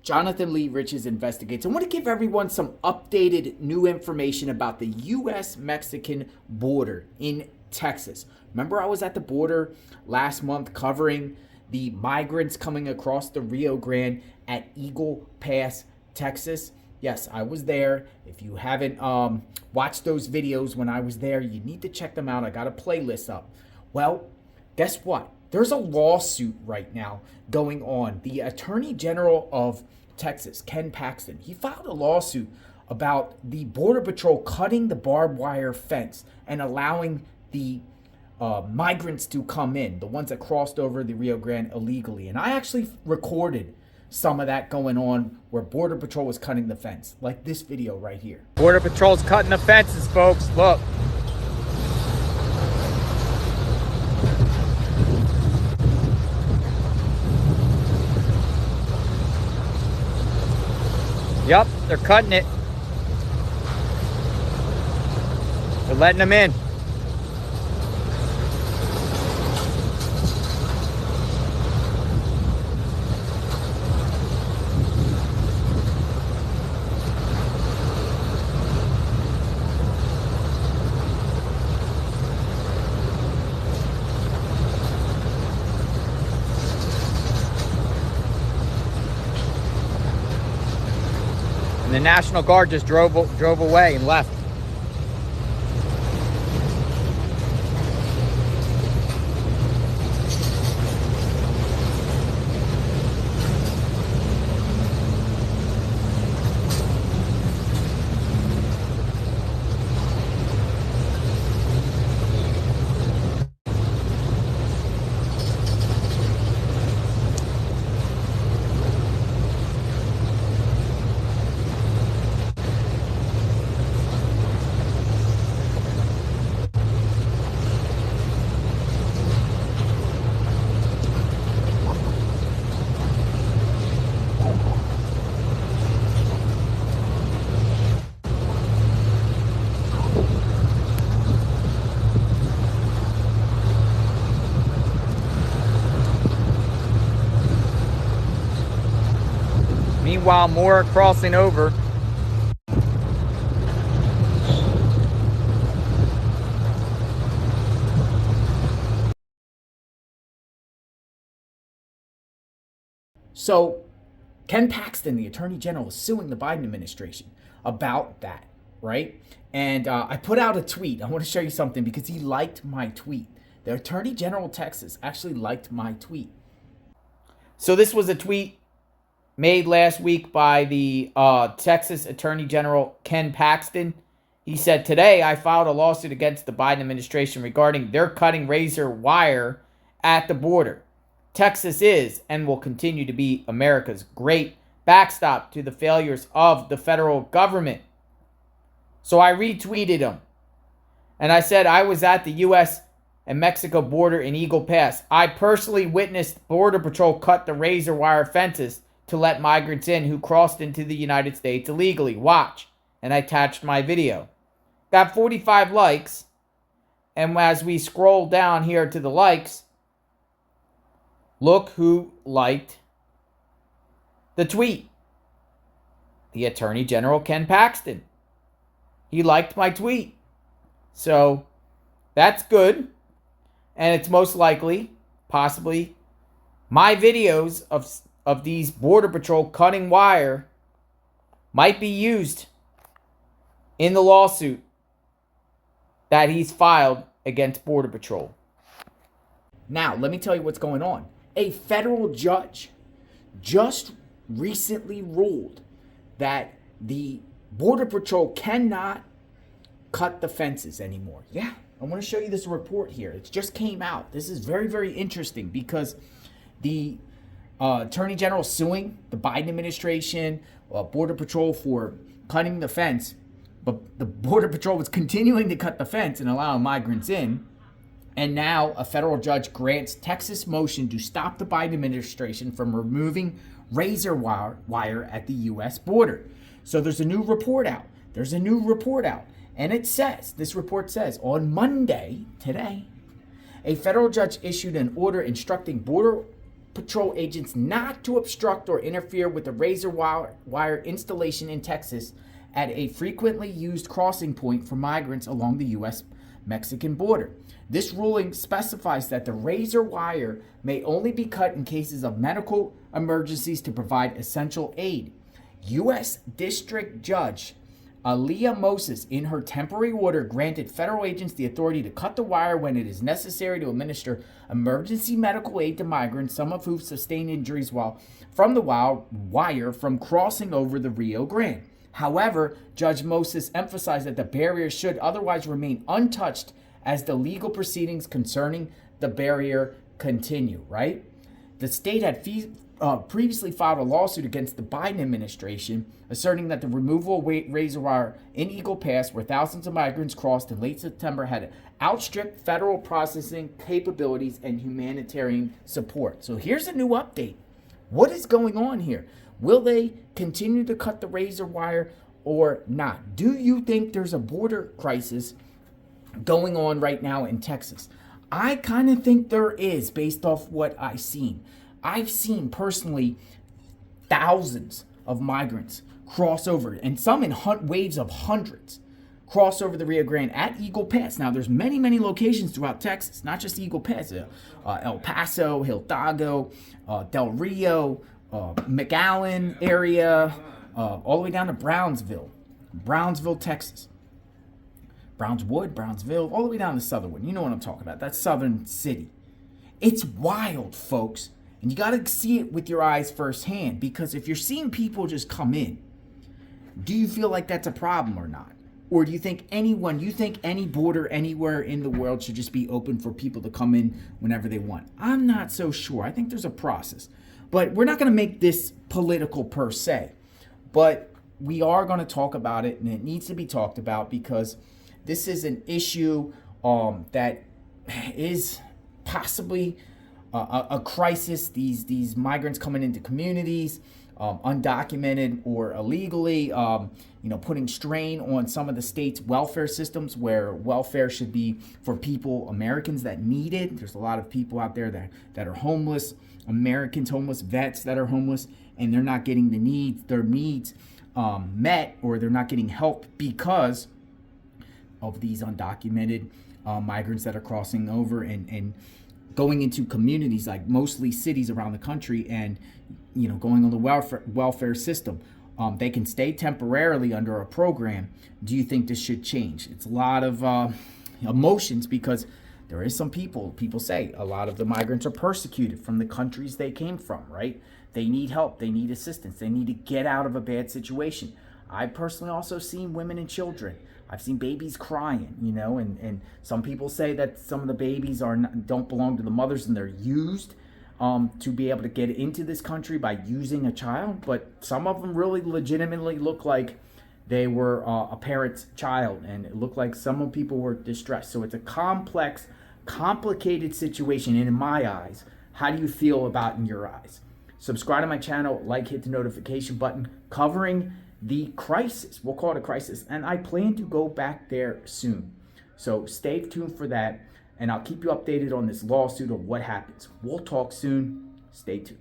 Jonathan Lee Riches Investigates. I want to give everyone some updated new information about the U.S.-Mexican border in Texas. Remember, I was at the border last month covering the migrants coming across the Rio Grande at Eagle Pass, Texas. Yes, I was there. If you haven't watched those videos when I was there, you need to check them out. I got a playlist up. Well, guess what? There's a lawsuit right now going on. The Attorney General of Texas, Ken Paxton, he filed a lawsuit about the Border Patrol cutting the barbed wire fence and allowing the migrants to come in, the ones that crossed over the Rio Grande illegally. And I actually recorded some of that going on where Border Patrol was cutting the fence, like this video right here. Border Patrol's cutting the fences, folks. Look. Yep, they're cutting it. They're letting them in. And the National Guard just drove away and left. Meanwhile, more are crossing over. So, Ken Paxton, the Attorney General, is suing the Biden administration about that, right? And I put out a tweet. I want to show you something because he liked my tweet. The Attorney General of Texas actually liked my tweet. So this was a tweet made last week by the Texas Attorney General Ken Paxton. He said, "Today I filed a lawsuit against the Biden administration regarding their cutting razor wire at the border. Texas is and will continue to be America's great backstop to the failures of the federal government." So I retweeted him. And I said, "I was at the U.S. and Mexico border in Eagle Pass. I personally witnessed Border Patrol cut the razor wire fences to let migrants in who crossed into the United States illegally. Watch." And I attached my video. Got 45 likes. And as we scroll down here to the likes, look who liked the tweet. The Attorney General Ken Paxton. He liked my tweet. So that's good. And it's most likely, possibly, my videos of these Border Patrol cutting wire might be used in the lawsuit that he's filed against Border Patrol. Now, let me tell you what's going on. A federal judge just recently ruled that the Border Patrol cannot cut the fences anymore. Yeah, I want to show you this report here. It just came out. This is very, very interesting because the Attorney General suing the Biden administration, Border Patrol for cutting the fence, but the Border Patrol was continuing to cut the fence and allowing migrants in. And now a federal judge grants Texas motion to stop the Biden administration from removing razor wire at the U.S. border. So there's a new report out. And it says, this report says, on Monday, today, a federal judge issued an order instructing Border Patrol agents not to obstruct or interfere with the razor wire installation in Texas at a frequently used crossing point for migrants along the U.S.-Mexican border. This ruling specifies that the razor wire may only be cut in cases of medical emergencies to provide essential aid. U.S. District Judge Aaliyah Moses, in her temporary order, granted federal agents the authority to cut the wire when it is necessary to administer emergency medical aid to migrants, some of whom sustained injuries from the wire from crossing over the Rio Grande. However, Judge Moses emphasized that the barrier should otherwise remain untouched as the legal proceedings concerning the barrier continue, right? The state had previously filed a lawsuit against the Biden administration, asserting that the removal of razor wire in Eagle Pass, where thousands of migrants crossed in late September, had outstripped federal processing capabilities and humanitarian support. So here's a new update. What is going on here? Will they continue to cut the razor wire or not? Do you think there's a border crisis going on right now in Texas? I kind of think there is, based off what I've seen. I've seen personally thousands of migrants cross over, and some in waves of hundreds, cross over the Rio Grande at Eagle Pass. Now, there's many, many locations throughout Texas, not just Eagle Pass. El Paso, Hidalgo, Del Rio, McAllen area, all the way down to Brownsville, Texas. Brownsville, all the way down to Sutherland. You know what I'm talking about. That's Southern City. It's wild, folks. And you got to see it with your eyes firsthand, because if you're seeing people just come in, do you feel like that's a problem or not? Or do you think any border anywhere in the world should just be open for people to come in whenever they want? I'm not so sure. I think there's a process. But we're not going to make this political per se. But we are going to talk about it, and it needs to be talked about, because this is an issue that is possibly a crisis. These migrants coming into communities, undocumented or illegally, putting strain on some of the state's welfare systems, where welfare should be for people, Americans that need it. There's a lot of people out there that are homeless, Americans homeless, vets that are homeless, and they're not getting their needs met, or they're not getting help because of these undocumented migrants that are crossing over and going into communities, like mostly cities around the country, and going on the welfare system. They can stay temporarily under a program. Do you think this should change? It's a lot of emotions, because there is some people say a lot of the migrants are persecuted from the countries they came from, right? They need help, they need assistance, they need to get out of a bad situation. I've personally also seen women and children. I've seen babies crying, and some people say that some of the babies don't belong to the mothers, and they're used to be able to get into this country by using a child. But some of them really legitimately look like they were a parent's child, and it looked like some of people were distressed. So it's a complex, complicated situation, and in my eyes, how do you feel about in your eyes? Subscribe to my channel, hit the notification button, covering the crisis. We'll call it a crisis. And I plan to go back there soon. So stay tuned for that. And I'll keep you updated on this lawsuit of what happens. We'll talk soon. Stay tuned.